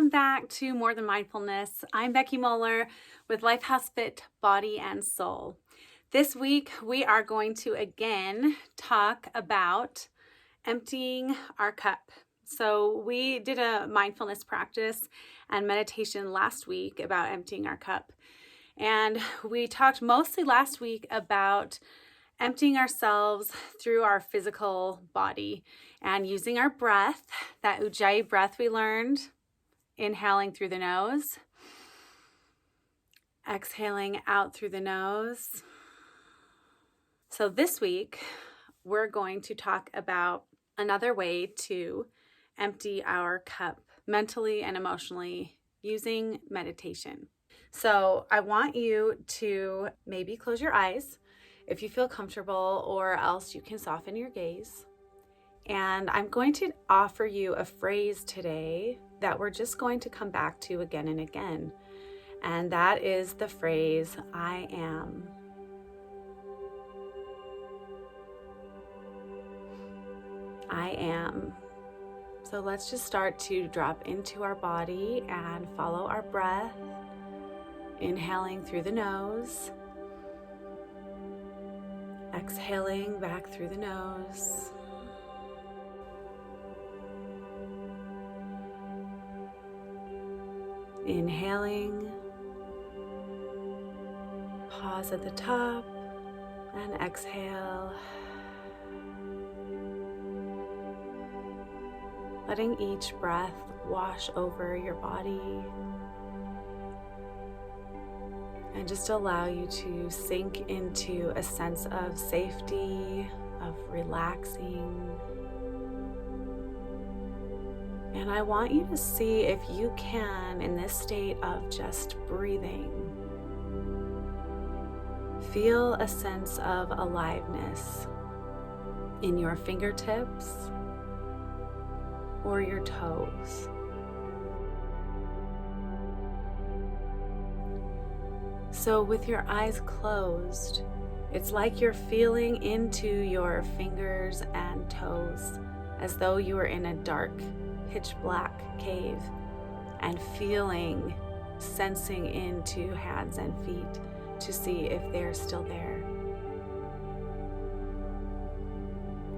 Welcome back to More Than Mindfulness. I'm Becky Moeller with Lifehouse Fit Body and Soul. This week, we are going to again talk about emptying our cup. So we did a mindfulness practice and meditation last week about emptying our cup. And we talked mostly last week about emptying ourselves through our physical body and using our breath, that Ujjayi breath we learned, inhaling through the nose, exhaling out through the nose. So this week, we're going to talk about another way to empty our cup mentally and emotionally using meditation. So I want you to maybe close your eyes if you feel comfortable, or else you can soften your gaze. And I'm going to offer you a phrase today that we're just going to come back to again and again. And that is the phrase, I am. I am. So let's just start to drop into our body and follow our breath, inhaling through the nose, exhaling back through the nose. Inhaling, pause at the top, and exhale. Letting each breath wash over your body and just allow you to sink into a sense of safety, of relaxing. And I want you to see if you can, in this state of just breathing, feel a sense of aliveness in your fingertips or your toes. So with your eyes closed, it's like you're feeling into your fingers and toes as though you were in a dark, pitch black cave, and feeling, sensing into hands and feet to see if they're still there.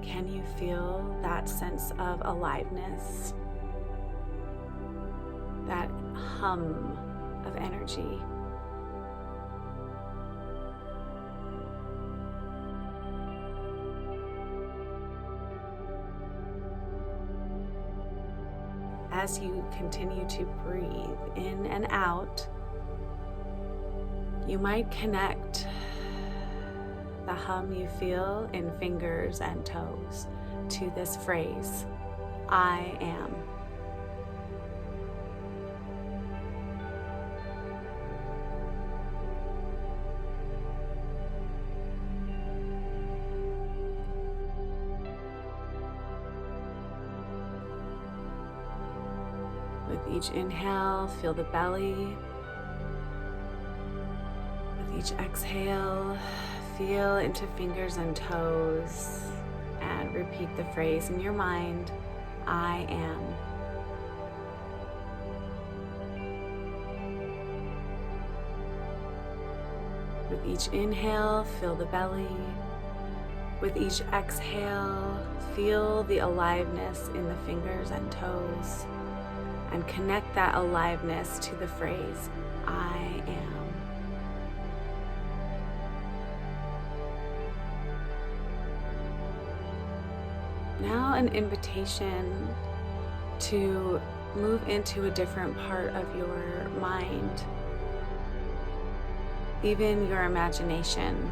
Can you feel that sense of aliveness? That hum of energy? As you continue to breathe in and out, you might connect the hum you feel in fingers and toes to this phrase, I am. With each inhale, feel the belly. With each exhale, feel into fingers and toes, and repeat the phrase in your mind, I am. With each inhale, feel the belly. With each exhale, feel the aliveness in the fingers and toes, and connect that aliveness to the phrase, I am. Now an invitation to move into a different part of your mind, even your imagination.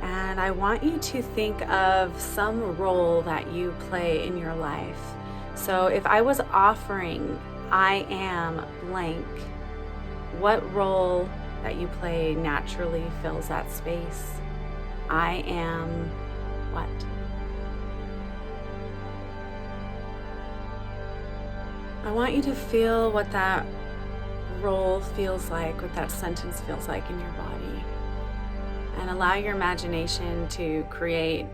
And I want you to think of some role that you play in your life. So if I was offering, I am blank, what role that you play naturally fills that space? I am what? I want you to feel what that role feels like, what that sentence feels like in your body. And allow your imagination to create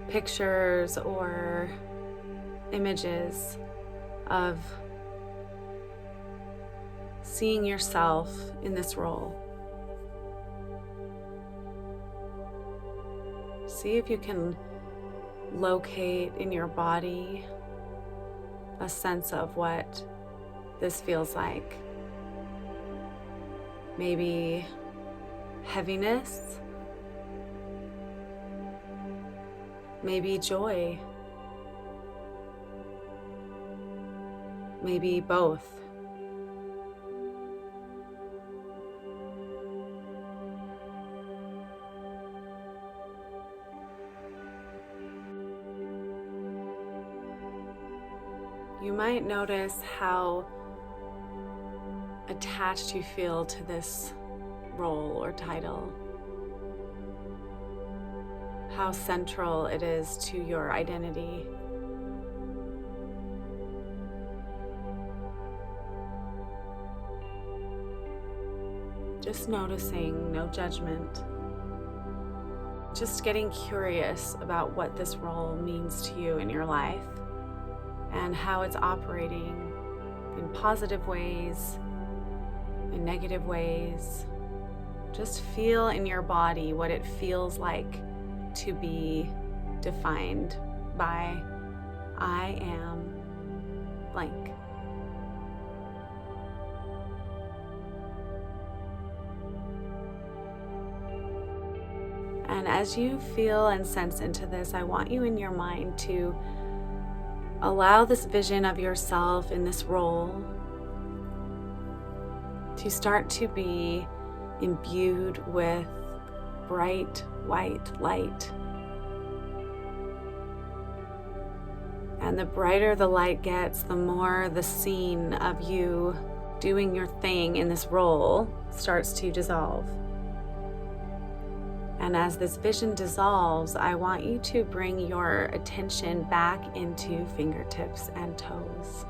pictures or images of seeing yourself in this role. See if you can locate in your body a sense of what this feels like. Maybe heaviness, maybe joy, maybe both. You might notice how attached you feel to this role or title, how central it is to your identity. Just noticing, no judgment. Just getting curious about what this role means to you in your life and how it's operating in positive ways, in negative ways. Just feel in your body what it feels like to be defined by I am blank. And as you feel and sense into this, I want you in your mind to allow this vision of yourself in this role to start to be imbued with bright white light. And the brighter the light gets, the more the scene of you doing your thing in this role starts to dissolve. And as this vision dissolves, I want you to bring your attention back into fingertips and toes.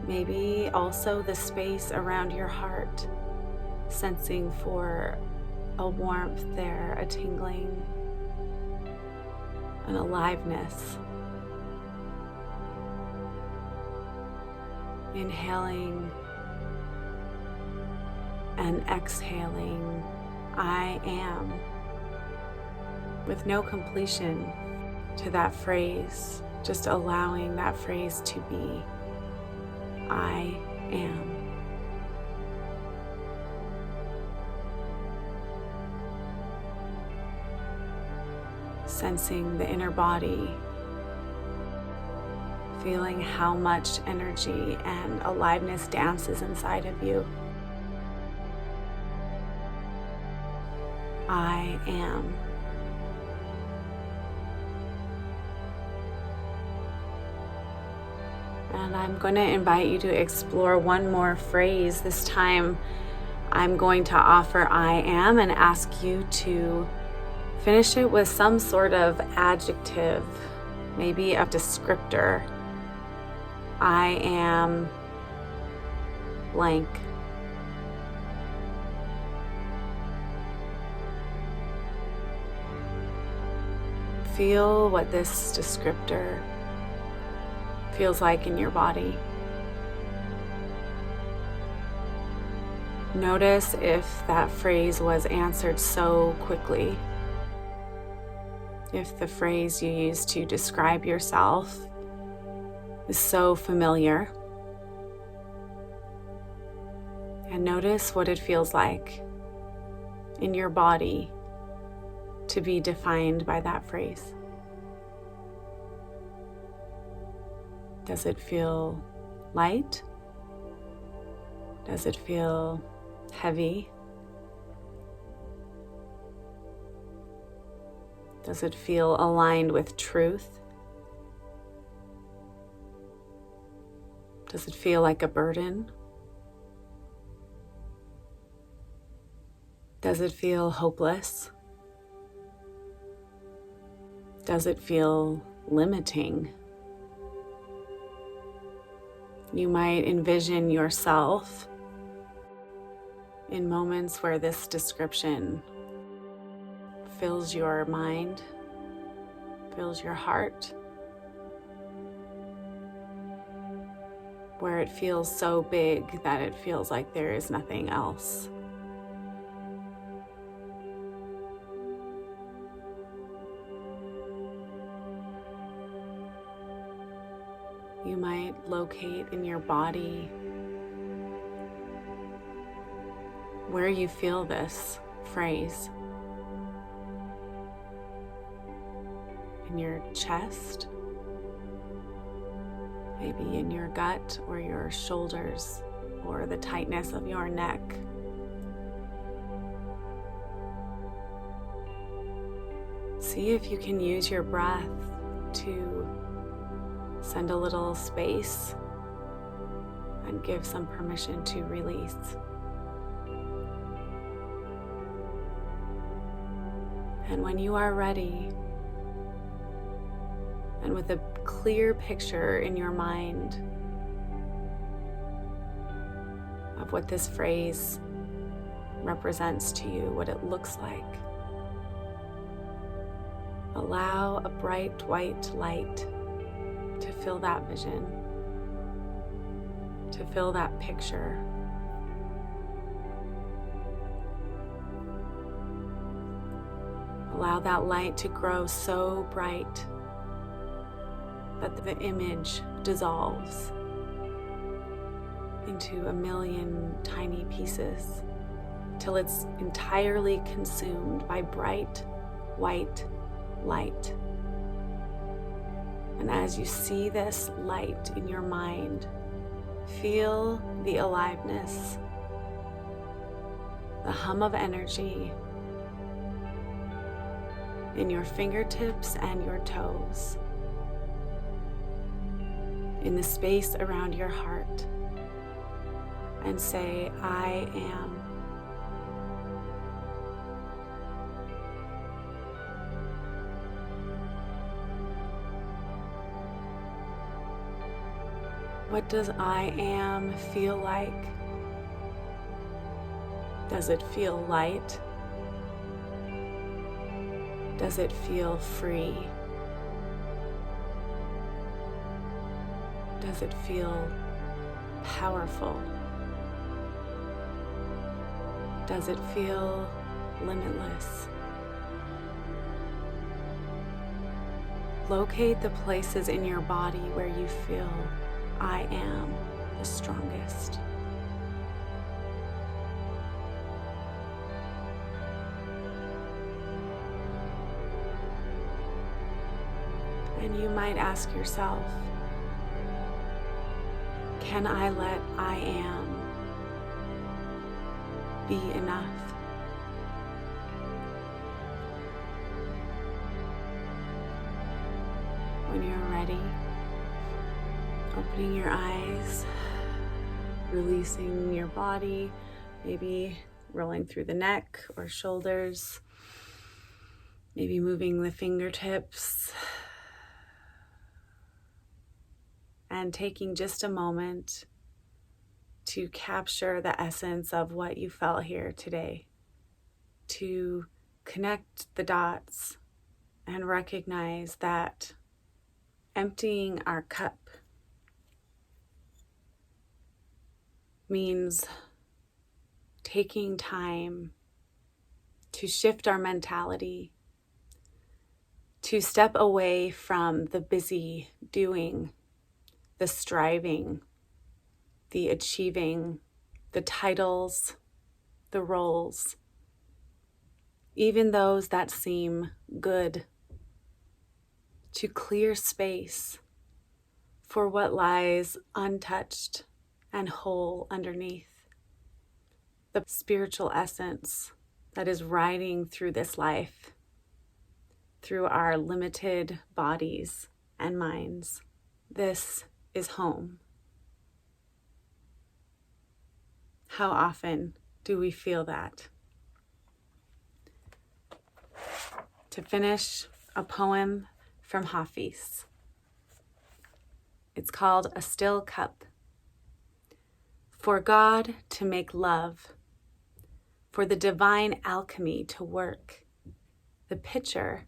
Maybe also the space around your heart, sensing for a warmth there, a tingling, an aliveness. Inhaling and exhaling, I am, with no completion to that phrase, just allowing that phrase to be, I am. Sensing the inner body, feeling how much energy and aliveness dances inside of you. I am. And I'm going to invite you to explore one more phrase. This time I'm going to offer I am and ask you to finish it with some sort of adjective, maybe a descriptor. I am blank. Feel what this descriptor feels like in your body. Notice if that phrase was answered so quickly. If the phrase you use to describe yourself is so familiar. And notice what it feels like in your body to be defined by that phrase. Does it feel light? Does it feel heavy? Does it feel aligned with truth? Does it feel like a burden? Does it feel hopeless? Does it feel limiting? You might envision yourself in moments where this description fills your mind, fills your heart, where it feels so big that it feels like there is nothing else. You might locate in your body where you feel this phrase. In your chest, maybe in your gut or your shoulders or the tightness of your neck. See if you can use your breath to send a little space and give some permission to release. And when you are ready, and with a clear picture in your mind of what this phrase represents to you, what it looks like, allow a bright white light to fill that vision, to fill that picture. Allow that light to grow so bright that the image dissolves into a million tiny pieces till it's entirely consumed by bright white light. And as you see this light in your mind, feel the aliveness, the hum of energy in your fingertips and your toes, in the space around your heart, and say, I am. What does I am feel like? Does it feel light? Does it feel free? Does it feel powerful? Does it feel limitless? Locate the places in your body where you feel I am the strongest. And you might ask yourself, can I let I am be enough? When you're ready, opening your eyes, releasing your body, maybe rolling through the neck or shoulders, maybe moving the fingertips, and taking just a moment to capture the essence of what you felt here today, to connect the dots and recognize that emptying our cup means taking time to shift our mentality, to step away from the busy doing, the striving, the achieving, the titles, the roles, even those that seem good, to clear space for what lies untouched and whole underneath, the spiritual essence that is riding through this life, through our limited bodies and minds. This is home. How often do we feel that? To finish, a poem from Hafiz. It's called A Still Cup. For God to make love, for the divine alchemy to work, the pitcher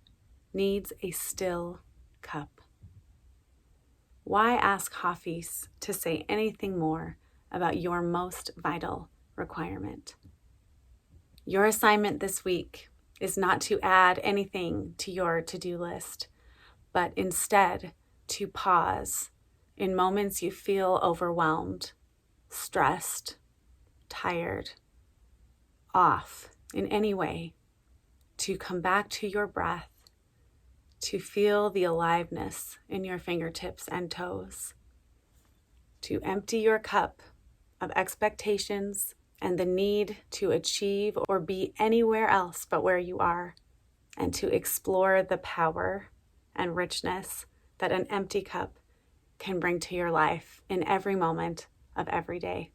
needs a still cup. Why ask Hafiz to say anything more about your most vital requirement? Your assignment this week is not to add anything to your to-do list, but instead to pause in moments you feel overwhelmed, stressed, tired, off in any way, to come back to your breath, to feel the aliveness in your fingertips and toes, to empty your cup of expectations and the need to achieve or be anywhere else but where you are, and to explore the power and richness that an empty cup can bring to your life in every moment of every day.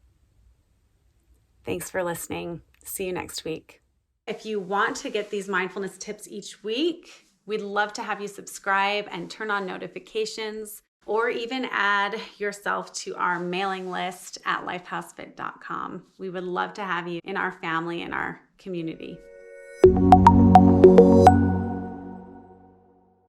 Thanks for listening. See you next week. If you want to get these mindfulness tips each week, we'd love to have you subscribe and turn on notifications, or even add yourself to our mailing list at lifehousefit.com. We would love to have you in our family and our community.